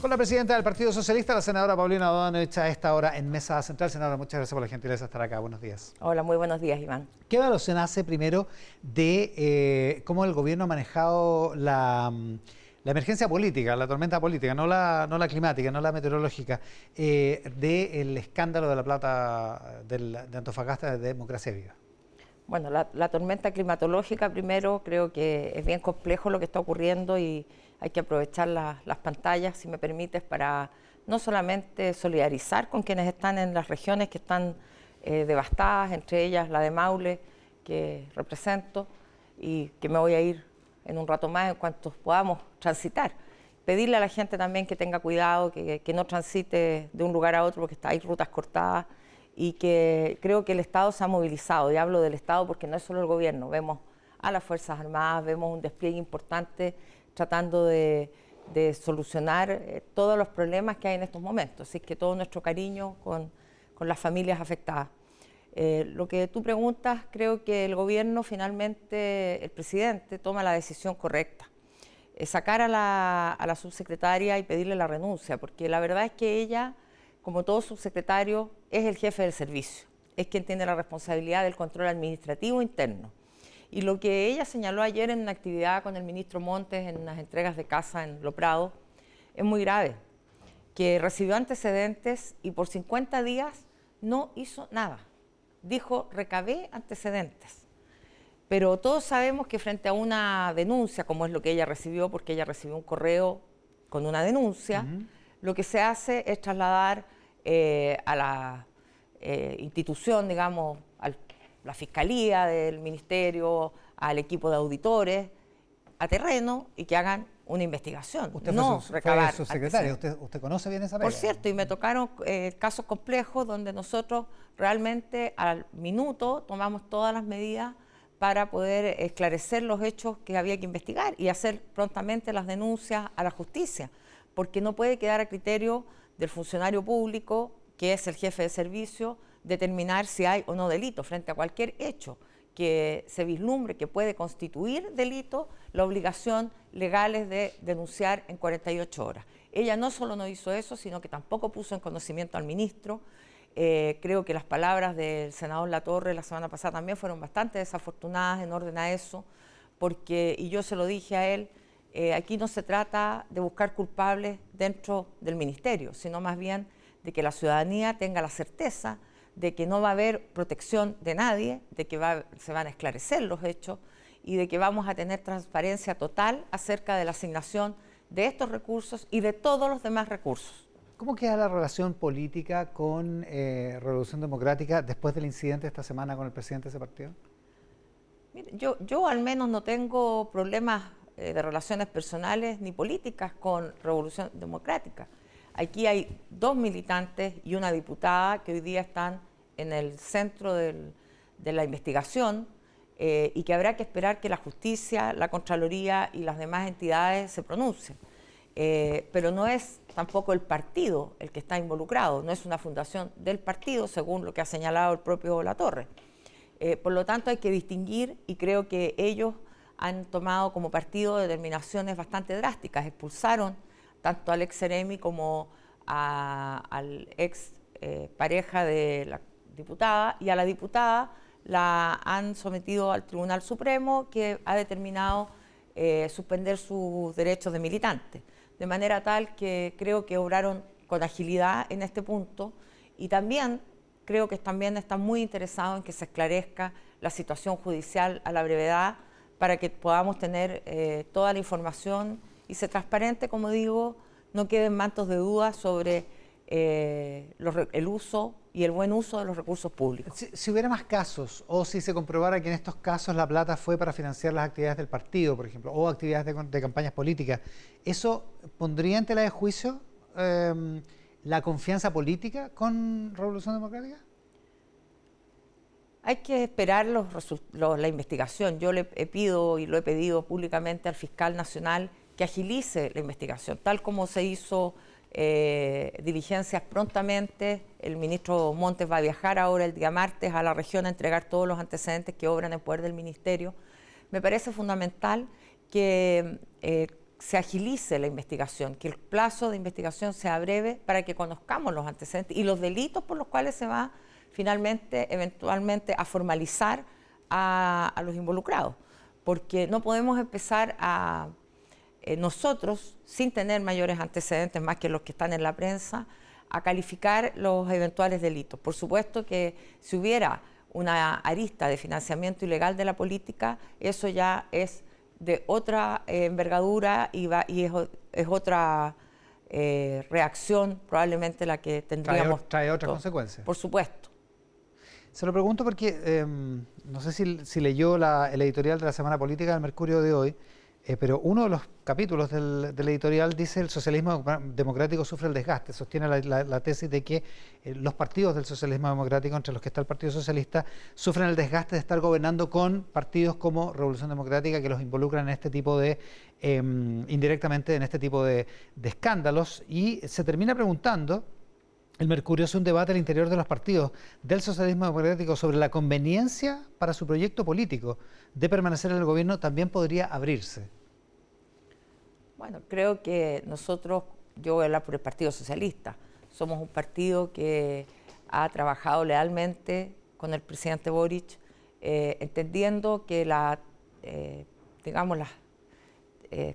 Con la presidenta del Partido Socialista, la senadora Paulina Bodanovich, a esta hora en Mesa Central. Senadora, muchas gracias por la gentileza de estar acá. Buenos días. Hola, muy buenos días, Iván. ¿Qué evaluación hace primero de cómo el gobierno ha manejado la emergencia política, la tormenta política, no la climática, no la meteorológica, del escándalo de la plata de Antofagasta de Democracia Viva? Bueno, la tormenta climatológica, primero, creo que es bien complejo lo que está ocurriendo y hay que aprovechar las pantallas, si me permites, para no solamente solidarizar con quienes están en las regiones que están devastadas, entre ellas la de Maule, que represento, y que me voy a ir en un rato más en cuanto podamos transitar. Pedirle a la gente también que tenga cuidado, que no transite de un lugar a otro porque hay rutas cortadas, y que creo que el Estado se ha movilizado, y hablo del Estado porque no es solo el gobierno, vemos a las Fuerzas Armadas, vemos un despliegue importante tratando de solucionar todos los problemas que hay en estos momentos, así que todo nuestro cariño con las familias afectadas. Lo que tú preguntas, creo que el gobierno finalmente, el presidente, toma la decisión correcta. Sacar a la subsecretaria y pedirle la renuncia, porque la verdad es que ella, como todo subsecretario, es el jefe del servicio, es quien tiene la responsabilidad del control administrativo interno. Y lo que ella señaló ayer en una actividad con el ministro Montes, en unas entregas de casa en Lo Prado, es muy grave, que recibió antecedentes y por 50 días no hizo nada. Dijo, recabé antecedentes. Pero todos sabemos que frente a una denuncia, como es lo que ella recibió, porque ella recibió un correo con una denuncia, lo que se hace es trasladar a la institución, digamos, a la Fiscalía del Ministerio, al equipo de auditores, a terreno y que hagan una investigación. Usted no fue recabar subsecretario, usted conoce bien esa pega. Por cierto, y me tocaron casos complejos donde nosotros realmente al minuto tomamos todas las medidas para poder esclarecer los hechos que había que investigar y hacer prontamente las denuncias a la justicia, porque no puede quedar a criterio del funcionario público, que es el jefe de servicio, determinar si hay o no delito frente a cualquier hecho que se vislumbre que puede constituir delito. La obligación legal es de denunciar en 48 horas. Ella no solo no hizo eso, sino que tampoco puso en conocimiento al ministro. Creo que las palabras del senador Latorre la semana pasada también fueron bastante desafortunadas en orden a eso, porque, y yo se lo dije a él, aquí no se trata de buscar culpables dentro del ministerio, sino más bien de que la ciudadanía tenga la certeza de que no va a haber protección de nadie, de que se van a esclarecer los hechos y de que vamos a tener transparencia total acerca de la asignación de estos recursos y de todos los demás recursos. ¿Cómo queda la relación política con Revolución Democrática después del incidente esta semana con el presidente de ese partido? Mire, yo al menos no tengo problemas de relaciones personales ni políticas con Revolución Democrática. Aquí hay 2 militantes y una diputada que hoy día están en el centro de la investigación y que habrá que esperar que la justicia, la Contraloría y las demás entidades se pronuncien. Pero no es tampoco el partido el que está involucrado, no es una fundación del partido, según lo que ha señalado el propio Latorre. Por lo tanto, hay que distinguir, y creo que ellos han tomado como partido determinaciones bastante drásticas. Expulsaron tanto al ex Ceremi como al ex pareja de la diputada, y a la diputada la han sometido al Tribunal Supremo, que ha determinado suspender sus derechos de militante. De manera tal que creo que obraron con agilidad en este punto, y también creo que también están muy interesados en que se esclarezca la situación judicial a la brevedad para que podamos tener toda la información y ser transparente, como digo, no queden mantos de duda sobre el uso y el buen uso de los recursos públicos. Si hubiera más casos, o si se comprobara que en estos casos la plata fue para financiar las actividades del partido, por ejemplo, o actividades de campañas políticas, ¿eso pondría en tela de juicio la confianza política con Revolución Democrática? Hay que esperar la investigación. Yo le pido y lo he pedido públicamente al fiscal nacional que agilice la investigación, tal como se hizo diligencias prontamente. El ministro Montes va a viajar ahora el día martes a la región a entregar todos los antecedentes que obran en poder del ministerio. Me parece fundamental que se agilice la investigación, que el plazo de investigación sea breve para que conozcamos los antecedentes y los delitos por los cuales se va finalmente, eventualmente, a formalizar a los involucrados. Porque no podemos empezar a nosotros, sin tener mayores antecedentes más que los que están en la prensa, a calificar los eventuales delitos. Por supuesto que si hubiera una arista de financiamiento ilegal de la política, eso ya es de otra envergadura y es otra reacción probablemente la que tendríamos. Trae otras consecuencias. Por supuesto. Se lo pregunto porque no sé si leyó el editorial de la Semana Política del Mercurio de hoy, pero uno de los capítulos del editorial dice: el socialismo democrático sufre el desgaste. Sostiene la tesis de que los partidos del socialismo democrático, entre los que está el Partido Socialista, sufren el desgaste de estar gobernando con partidos como Revolución Democrática, que los involucran en este tipo de, indirectamente, en este tipo de escándalos. Y se termina preguntando, el Mercurio hace un debate al interior de los partidos del socialismo democrático sobre la conveniencia para su proyecto político de permanecer en el gobierno. También podría abrirse. Bueno, creo que nosotros, yo voy a hablar por el Partido Socialista, somos un partido que ha trabajado lealmente con el presidente Boric, entendiendo que los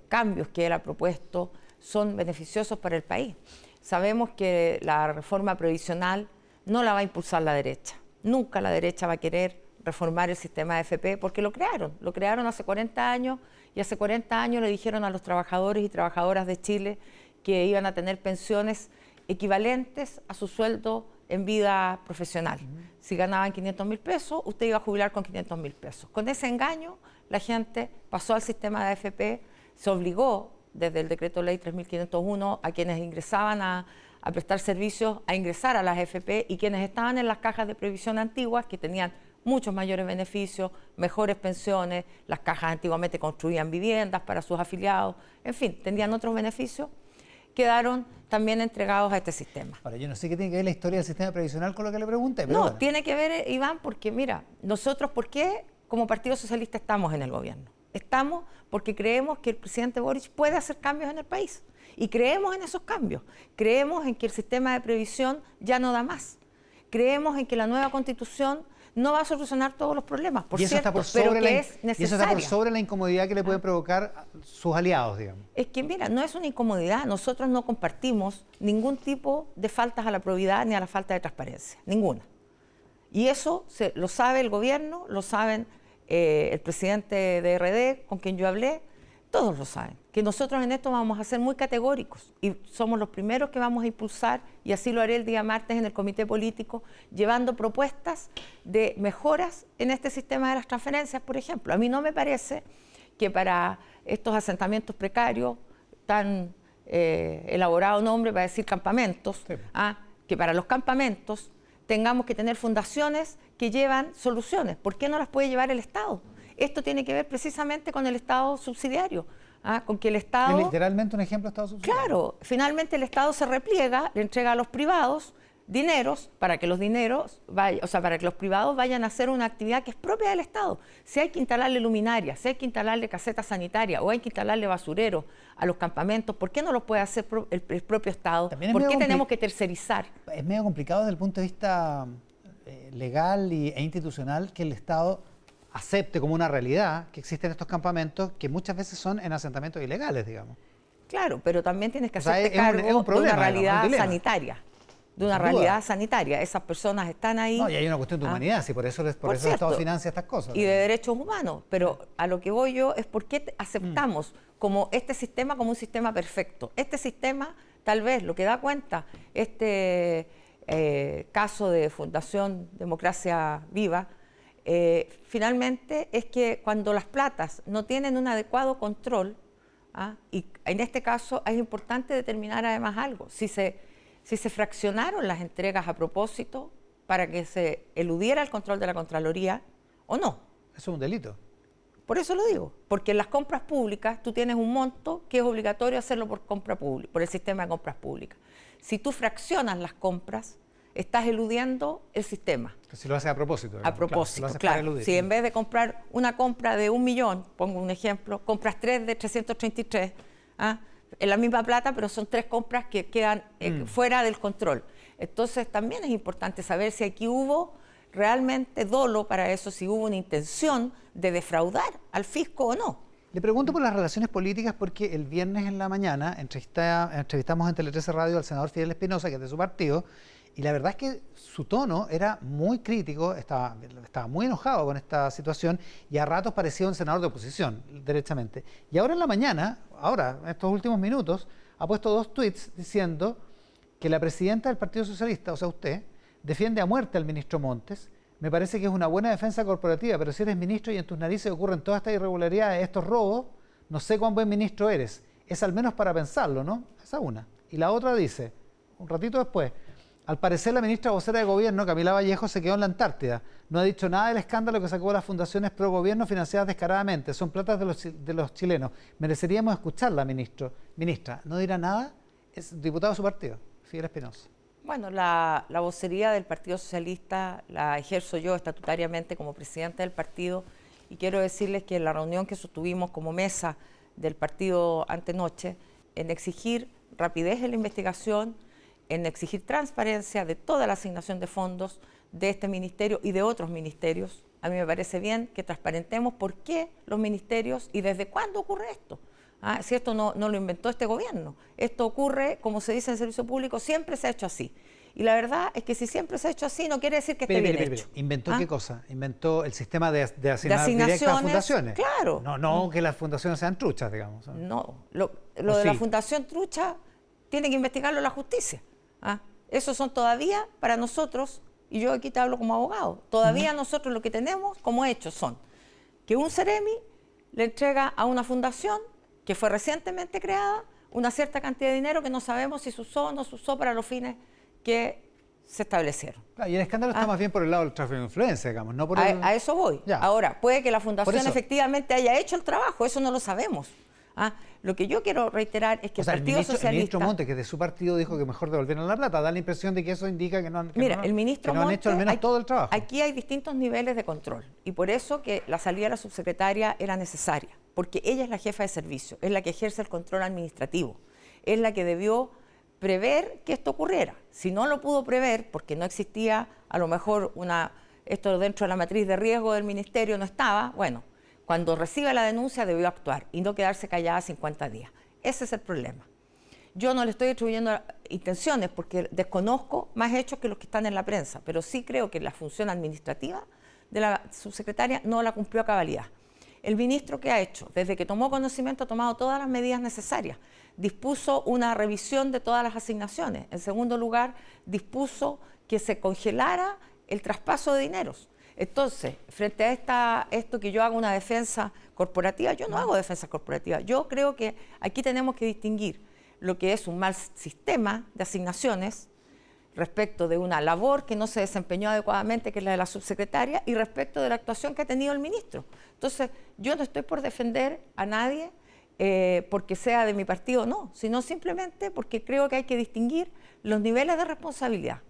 cambios que él ha propuesto son beneficiosos para el país. Sabemos que la reforma previsional no la va a impulsar la derecha. Nunca la derecha va a querer reformar el sistema de AFP porque lo crearon hace 40 años y hace 40 años le dijeron a los trabajadores y trabajadoras de Chile que iban a tener pensiones equivalentes a su sueldo en vida profesional. Si ganaban 500.000 pesos, usted iba a jubilar con 500.000 pesos. Con ese engaño, la gente pasó al sistema de AFP, se obligó desde el decreto ley 3.501 a quienes ingresaban a prestar servicios a ingresar a las AFP, y quienes estaban en las cajas de previsión antiguas, que tenían muchos mayores beneficios, mejores pensiones, las cajas antiguamente construían viviendas para sus afiliados, en fin, tenían otros beneficios, quedaron también entregados a este sistema. Ahora, yo no sé qué tiene que ver la historia del sistema previsional con lo que le pregunté. Pero no, bueno. Tiene que ver, Iván, porque mira, nosotros, ¿por qué como Partido Socialista estamos en el gobierno? Estamos porque creemos que el presidente Boric puede hacer cambios en el país y creemos en esos cambios. Creemos en que el sistema de previsión ya no da más. Creemos en que la nueva Constitución no va a solucionar todos los problemas, por cierto, pero que es necesaria. Y eso está por sobre la incomodidad que le pueden provocar sus aliados, digamos. Es que mira, no es una incomodidad. Nosotros no compartimos ningún tipo de faltas a la probidad ni a la falta de transparencia, ninguna. Y eso lo sabe el gobierno, lo saben el presidente de RD, con quien yo hablé, todos lo saben, que nosotros en esto vamos a ser muy categóricos y somos los primeros que vamos a impulsar, y así lo haré el día martes en el comité político, llevando propuestas de mejoras en este sistema de las transferencias, por ejemplo. A mí no me parece que para estos asentamientos precarios, tan elaborado nombre para decir campamentos, sí, que para los campamentos tengamos que tener fundaciones que llevan soluciones. ¿Por qué no las puede llevar el Estado? Esto tiene que ver precisamente con el Estado subsidiario, con que el Estado... ¿Es literalmente un ejemplo de Estado subsidiario? Claro, finalmente el Estado se repliega, le entrega a los privados dineros para que los para que los privados vayan a hacer una actividad que es propia del Estado. Si hay que instalarle luminarias, si hay que instalarle casetas sanitarias o hay que instalarle basureros a los campamentos, ¿por qué no lo puede hacer el propio Estado? ¿Por qué tenemos que tercerizar? Es medio complicado desde el punto de vista legal e institucional que el Estado acepte como una realidad que existen estos campamentos que muchas veces son en asentamientos ilegales, digamos. Claro, pero también tienes que hacerte cargo de una realidad sanitaria. De una realidad sanitaria. Esas personas están ahí. No, y hay una cuestión de humanidad, sí, por eso el Estado financia estas cosas. Y de derechos humanos. Pero a lo que voy yo es por qué aceptamos como este sistema como un sistema perfecto. Este sistema, tal vez, lo que da cuenta este caso de Fundación Democracia Viva, finalmente es que cuando las platas no tienen un adecuado control, y en este caso es importante determinar además algo, si se fraccionaron las entregas a propósito para que se eludiera el control de la Contraloría o no. Eso es un delito. Por eso lo digo, porque en las compras públicas tú tienes un monto que es obligatorio hacerlo por compra pública, por el sistema de compras públicas. Si tú fraccionas las compras, estás eludiendo el sistema. Si lo haces a propósito. A propósito, claro. Si en vez de comprar una compra de 1 millón, pongo un ejemplo, compras 3 de 333, ¿ah? Es la misma plata, pero son 3 compras que quedan fuera del control. Entonces también es importante saber si aquí hubo realmente dolo para eso, si hubo una intención de defraudar al fisco o no. Le pregunto por las relaciones políticas porque el viernes en la mañana entrevistamos en Tele 13 Radio al senador Fidel Espinosa, que es de su partido, y la verdad es que su tono era muy crítico, estaba muy enojado con esta situación y a ratos parecía un senador de oposición, derechamente. Y ahora en la mañana, en estos últimos minutos, ha puesto 2 tweets diciendo que la presidenta del Partido Socialista, o sea usted, defiende a muerte al ministro Montes. Me parece que es una buena defensa corporativa, pero si eres ministro y en tus narices ocurren todas estas irregularidades, estos robos, no sé cuán buen ministro eres. Es al menos para pensarlo, ¿no? Esa una. Y la otra dice, un ratito después, al parecer la ministra vocera de gobierno, Camila Vallejo, se quedó en la Antártida. No ha dicho nada del escándalo que sacó las fundaciones pro gobierno financiadas descaradamente. Son platas de los chilenos. Mereceríamos escucharla, ministra. ¿No dirá nada? Es diputado de su partido, Fidel Espinosa. Bueno, la vocería del Partido Socialista la ejerzo yo estatutariamente como presidenta del partido y quiero decirles que en la reunión que sostuvimos como mesa del partido antenoche, en exigir rapidez en la investigación, en exigir transparencia de toda la asignación de fondos de este ministerio y de otros ministerios. A mí me parece bien que transparentemos por qué los ministerios y desde cuándo ocurre esto. Si esto no lo inventó este gobierno, esto ocurre, como se dice en el servicio público, siempre se ha hecho así. Y la verdad es que si siempre se ha hecho así, no quiere decir que esté bien hecho. ¿Inventó qué cosa? ¿Inventó el sistema de asignar directas a fundaciones? Claro. No que las fundaciones sean truchas, digamos. No, lo de la fundación trucha tiene que investigarlo la justicia. Esos son todavía para nosotros, y yo aquí te hablo como abogado, todavía nosotros lo que tenemos como hechos son que un Ceremi le entrega a una fundación que fue recientemente creada una cierta cantidad de dinero que no sabemos si se usó o no se usó para los fines que se establecieron. Claro, y el escándalo está más bien por el lado del tráfico de influencia, digamos, no por a eso voy. Ya. Ahora, puede que la fundación efectivamente haya hecho el trabajo, eso no lo sabemos. Lo que yo quiero reiterar es que el Partido Socialista... El ministro Montes, que de su partido dijo que mejor devolvieran la plata, da la impresión de que eso indica que no han hecho al menos todo el trabajo. Aquí hay distintos niveles de control y por eso que la salida de la subsecretaria era necesaria, porque ella es la jefa de servicio, es la que ejerce el control administrativo, es la que debió prever que esto ocurriera. Si no lo pudo prever, porque no existía a lo mejor esto dentro de la matriz de riesgo del ministerio no estaba, bueno, cuando recibe la denuncia debió actuar y no quedarse callada 50 días. Ese es el problema. Yo no le estoy atribuyendo intenciones porque desconozco más hechos que los que están en la prensa, pero sí creo que la función administrativa de la subsecretaria no la cumplió a cabalidad. El ministro, ¿qué ha hecho? Desde que tomó conocimiento ha tomado todas las medidas necesarias. Dispuso una revisión de todas las asignaciones. En segundo lugar, dispuso que se congelara el traspaso de dineros. Entonces, frente a esto que yo hago una defensa corporativa, yo no hago defensa corporativa. Yo creo que aquí tenemos que distinguir lo que es un mal sistema de asignaciones respecto de una labor que no se desempeñó adecuadamente, que es la de la subsecretaria, y respecto de la actuación que ha tenido el ministro. Entonces, yo no estoy por defender a nadie porque sea de mi partido, no, sino simplemente porque creo que hay que distinguir los niveles de responsabilidad.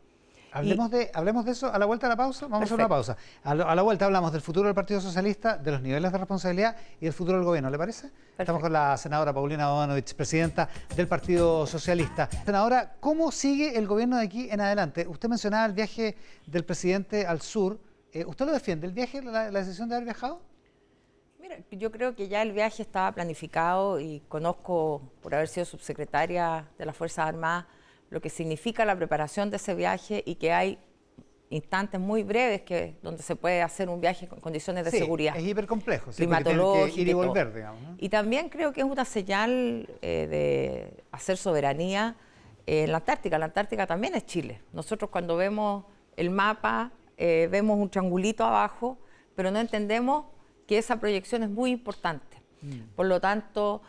Hablemos de eso a la vuelta de la pausa. Vamos a hacer una pausa. A la vuelta hablamos del futuro del Partido Socialista, de los niveles de responsabilidad y del futuro del gobierno, ¿le parece? Perfecto. Estamos con la senadora Paulina Bodanovich, presidenta del Partido Socialista. Senadora, ¿cómo sigue el gobierno de aquí en adelante? Usted mencionaba el viaje del presidente al sur. ¿Usted lo defiende, el viaje, la decisión de haber viajado? Mira, yo creo que ya el viaje estaba planificado y conozco, por haber sido subsecretaria de las Fuerzas Armadas, lo que significa la preparación de ese viaje y que hay instantes muy breves donde se puede hacer un viaje con condiciones de seguridad. Es hipercomplejo, climatológico, que ir y volver, digamos, ¿no? Y también creo que es una señal de hacer soberanía en la Antártica. La Antártica también es Chile. Nosotros cuando vemos el mapa vemos un triangulito abajo, pero no entendemos que esa proyección es muy importante. Por lo tanto,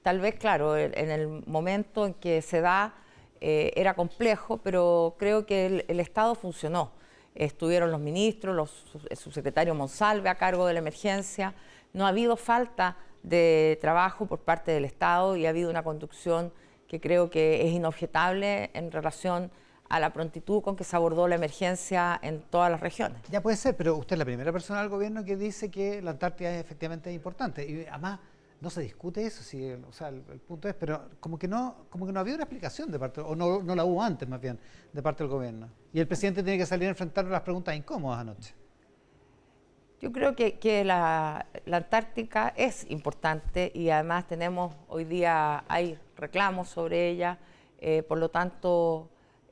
tal vez, claro, en el momento en que se da era complejo, pero creo que el Estado funcionó. Estuvieron los ministros, el subsecretario Monsalve a cargo de la emergencia. No ha habido falta de trabajo por parte del Estado y ha habido una conducción que creo que es inobjetable en relación a la prontitud con que se abordó la emergencia en todas las regiones. Ya puede ser, pero usted es la primera persona del gobierno que dice que la Antártida es efectivamente importante. Y además, no se discute eso, sí, o sea, el punto es, pero como que no había una explicación de parte, o no la hubo antes más bien, de parte del gobierno. Y el presidente tiene que salir a enfrentar las preguntas incómodas anoche. Yo creo que la Antártica es importante y además tenemos hoy día, hay reclamos sobre ella, por lo tanto,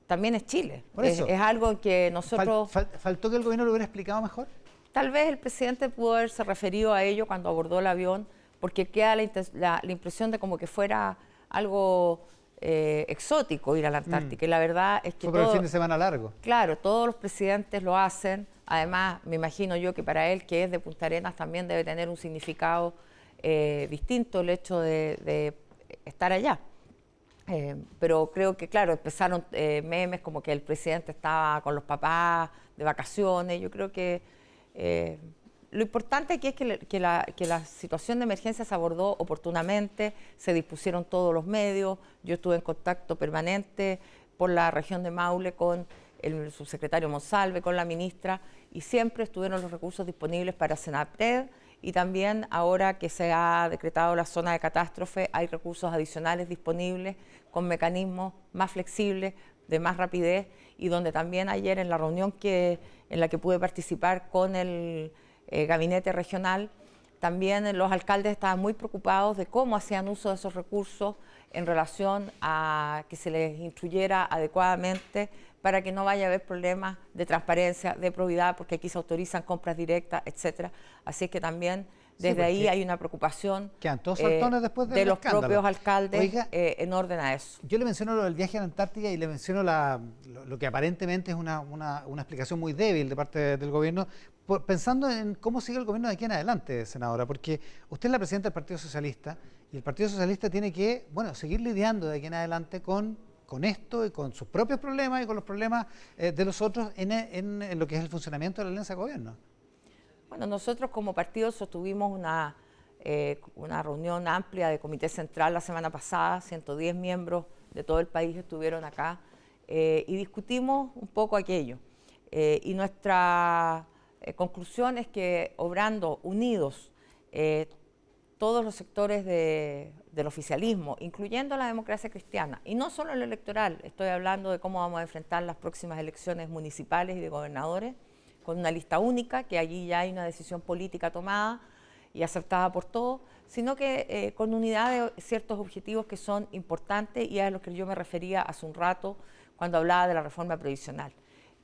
también es Chile. Por eso, Es algo que nosotros... ¿faltó que el gobierno lo hubiera explicado mejor? Tal vez el presidente pudo haberse referido a ello cuando abordó el avión, porque queda la impresión de como que fuera algo exótico ir a la Antártica. Y la verdad es que fue por el fin de semana largo. Claro, todos los presidentes lo hacen. Además, me imagino yo que para él, que es de Punta Arenas, también debe tener un significado distinto el hecho de estar allá. Pero creo que, claro, empezaron memes como que el presidente estaba con los papás de vacaciones. Yo creo que lo importante aquí es que la situación de emergencia se abordó oportunamente, se dispusieron todos los medios. Yo estuve en contacto permanente por la región de Maule con el subsecretario Monsalve, con la ministra, y siempre estuvieron los recursos disponibles para Senapred, y también ahora que se ha decretado la zona de catástrofe hay recursos adicionales disponibles con mecanismos más flexibles, de más rapidez, y donde también ayer en la reunión en la que pude participar con el gabinete regional, también los alcaldes estaban muy preocupados de cómo hacían uso de esos recursos en relación a que se les instruyera adecuadamente para que no vaya a haber problemas de transparencia, de probidad, porque aquí se autorizan compras directas, etcétera. Así es que también desde ahí hay una preocupación todos saltones después de los escándalo. propios alcaldes. Oiga, en orden a eso. Yo le menciono lo del viaje a la Antártica y le menciono lo que aparentemente es una explicación muy débil de parte del gobierno, pensando en cómo sigue el gobierno de aquí en adelante, senadora, porque usted es la presidenta del Partido Socialista y el Partido Socialista tiene que, seguir lidiando de aquí en adelante con esto y con sus propios problemas y con los problemas de los otros en lo que es el funcionamiento de la alianza de gobierno. Bueno, nosotros como partido sostuvimos una reunión amplia de Comité Central la semana pasada, 110 miembros de todo el país estuvieron acá y discutimos un poco aquello. Y nuestra conclusión es que obrando unidos todos los sectores del oficialismo, incluyendo la democracia cristiana, y no solo el electoral, estoy hablando de cómo vamos a enfrentar las próximas elecciones municipales y de gobernadores, con una lista única, que allí ya hay una decisión política tomada y aceptada por todos, sino que con unidad de ciertos objetivos que son importantes y a los que yo me refería hace un rato cuando hablaba de la reforma previsional.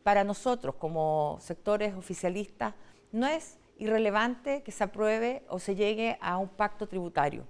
Para nosotros, como sectores oficialistas, no es irrelevante que se apruebe o se llegue a un pacto tributario.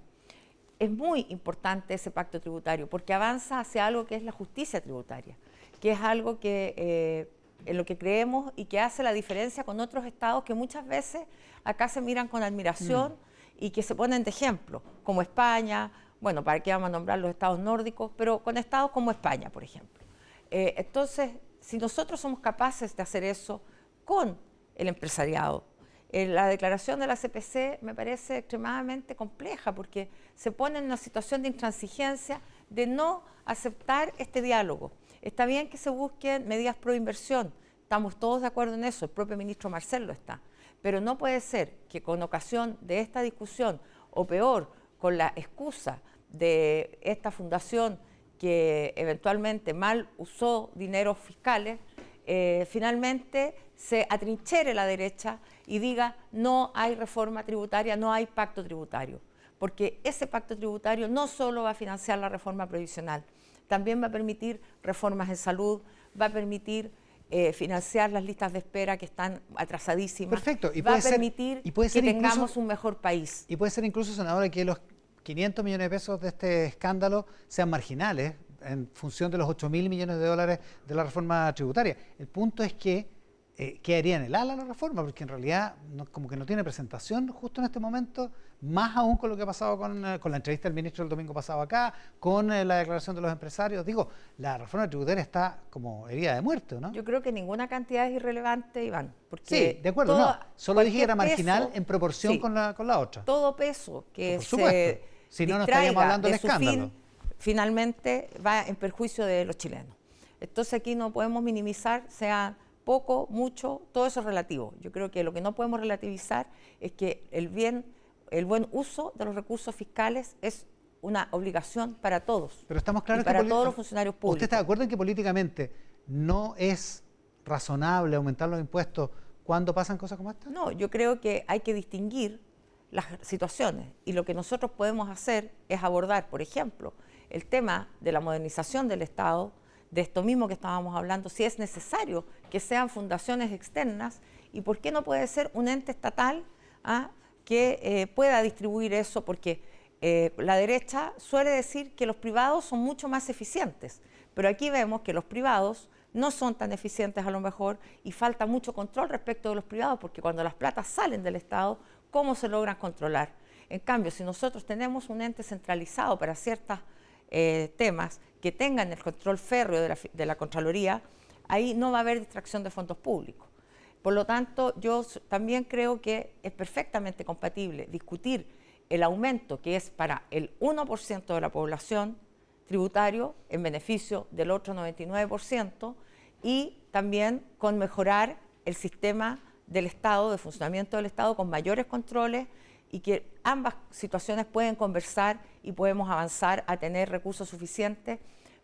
Es muy importante ese pacto tributario porque avanza hacia algo que es la justicia tributaria, que es algo que en lo que creemos y que hace la diferencia con otros estados que muchas veces acá se miran con admiración y que se ponen de ejemplo, como España, bueno, para qué vamos a nombrar los estados nórdicos, pero con estados como España, por ejemplo. Entonces, si nosotros somos capaces de hacer eso con el empresariado, la declaración de la CPC me parece extremadamente compleja porque se pone en una situación de intransigencia de no aceptar este diálogo. Está bien que se busquen medidas pro inversión, estamos todos de acuerdo en eso, el propio ministro Marcel lo está, pero no puede ser que con ocasión de esta discusión, o peor, con la excusa de esta fundación que eventualmente mal usó dineros fiscales, finalmente se atrinchere la derecha y diga no hay reforma tributaria, no hay pacto tributario, porque ese pacto tributario no solo va a financiar la reforma previsional, también va a permitir reformas en salud, va a permitir financiar las listas de espera que están atrasadísimas. Perfecto. Y va a permitir que tengamos un mejor país. Y puede ser incluso, senadora, que los 500 millones de pesos de este escándalo sean marginales en función de los 8.000 millones de dólares de la reforma tributaria. El punto es que quedaría en el ala la reforma, porque en realidad como que no tiene presentación justo en este momento, más aún con lo que ha pasado con la entrevista del ministro el domingo pasado acá, con la declaración de los empresarios. Digo, la reforma tributaria está como herida de muerte, ¿no? Yo creo que ninguna cantidad es irrelevante, Iván. Porque sí, de acuerdo, no. Solo dije que era marginal peso, en proporción sí, con la otra. Todo peso que por supuesto. Si no, no estaríamos hablando del escándalo. Finalmente va en perjuicio de los chilenos. Entonces aquí no podemos minimizar, sea poco, mucho, todo eso es relativo. Yo creo que lo que no podemos relativizar es que el bien el buen uso de los recursos fiscales es una obligación para todos. Pero estamos claros y para que todos los funcionarios públicos. ¿Usted está de acuerdo en que políticamente no es razonable aumentar los impuestos cuando pasan cosas como esta? No, yo creo que hay que distinguir las situaciones y lo que nosotros podemos hacer es abordar, por ejemplo, el tema de la modernización del Estado, de esto mismo que estábamos hablando, si es necesario que sean fundaciones externas y por qué no puede ser un ente estatal que pueda distribuir eso, porque la derecha suele decir que los privados son mucho más eficientes, pero aquí vemos que los privados no son tan eficientes a lo mejor y falta mucho control respecto de los privados, porque cuando las platas salen del Estado, ¿cómo se logran controlar? En cambio, si nosotros tenemos un ente centralizado para ciertos temas que tengan el control férreo de la Contraloría, ahí no va a haber distracción de fondos públicos. Por lo tanto, yo también creo que es perfectamente compatible discutir el aumento que es para el 1% de la población tributario en beneficio del otro 99% y también con mejorar el sistema del Estado, de funcionamiento del Estado con mayores controles y que ambas situaciones pueden conversar y podemos avanzar a tener recursos suficientes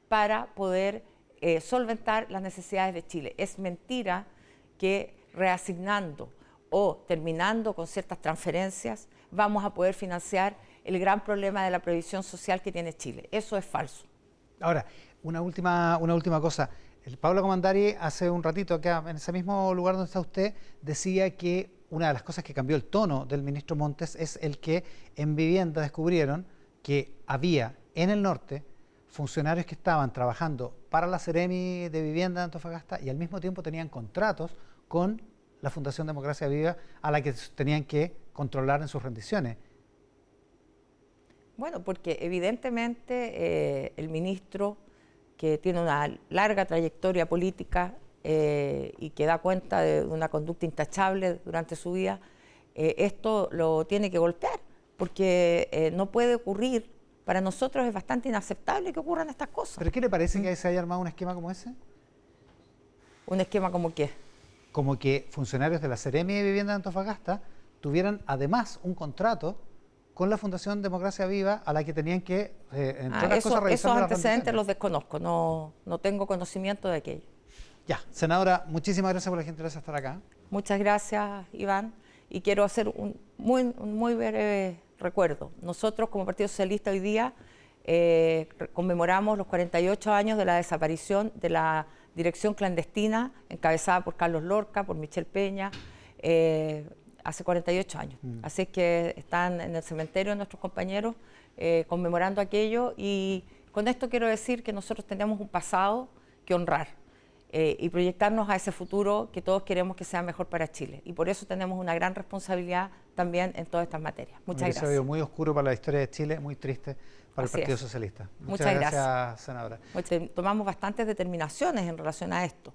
para poder solventar las necesidades de Chile. Es mentira que reasignando o terminando con ciertas transferencias vamos a poder financiar el gran problema de la previsión social que tiene Chile. Eso es falso. Ahora, una última cosa. El Pablo Comandari hace un ratito acá, en ese mismo lugar donde está usted, decía que una de las cosas que cambió el tono del ministro Montes es el que en vivienda descubrieron que había en el norte funcionarios que estaban trabajando para la Seremi de Vivienda de Antofagasta y al mismo tiempo tenían contratos con la Fundación Democracia Viva a la que tenían que controlar en sus rendiciones. Bueno, porque evidentemente el ministro, que tiene una larga trayectoria política y que da cuenta de una conducta intachable durante su vida, esto lo tiene que golpear, porque no puede ocurrir. Para nosotros es bastante inaceptable que ocurran estas cosas. ¿Pero qué le parece que se haya armado un esquema como ese? ¿Un esquema como qué? Como que funcionarios de la Seremi de Vivienda de Antofagasta tuvieran además un contrato con la Fundación Democracia Viva a la que tenían que, entre otras cosas, revisar esos antecedentes los desconozco, no tengo conocimiento de aquello. Ya, senadora, muchísimas gracias por la gentileza de estar acá. Muchas gracias, Iván, y quiero hacer un muy breve recuerdo. Nosotros, como Partido Socialista, hoy día conmemoramos los 48 años de la desaparición de la dirección clandestina encabezada por Carlos Lorca, por Michel Peña, hace 48 años. Así es que están en el cementerio nuestros compañeros conmemorando aquello y con esto quiero decir que nosotros tenemos un pasado que honrar y proyectarnos a ese futuro que todos queremos que sea mejor para Chile. Y por eso tenemos una gran responsabilidad también en todas estas materias. Muchas gracias. Un episodio muy oscuro para la historia de Chile, muy triste para el Partido Socialista. Muchas gracias, senadora. Tomamos bastantes determinaciones en relación a esto.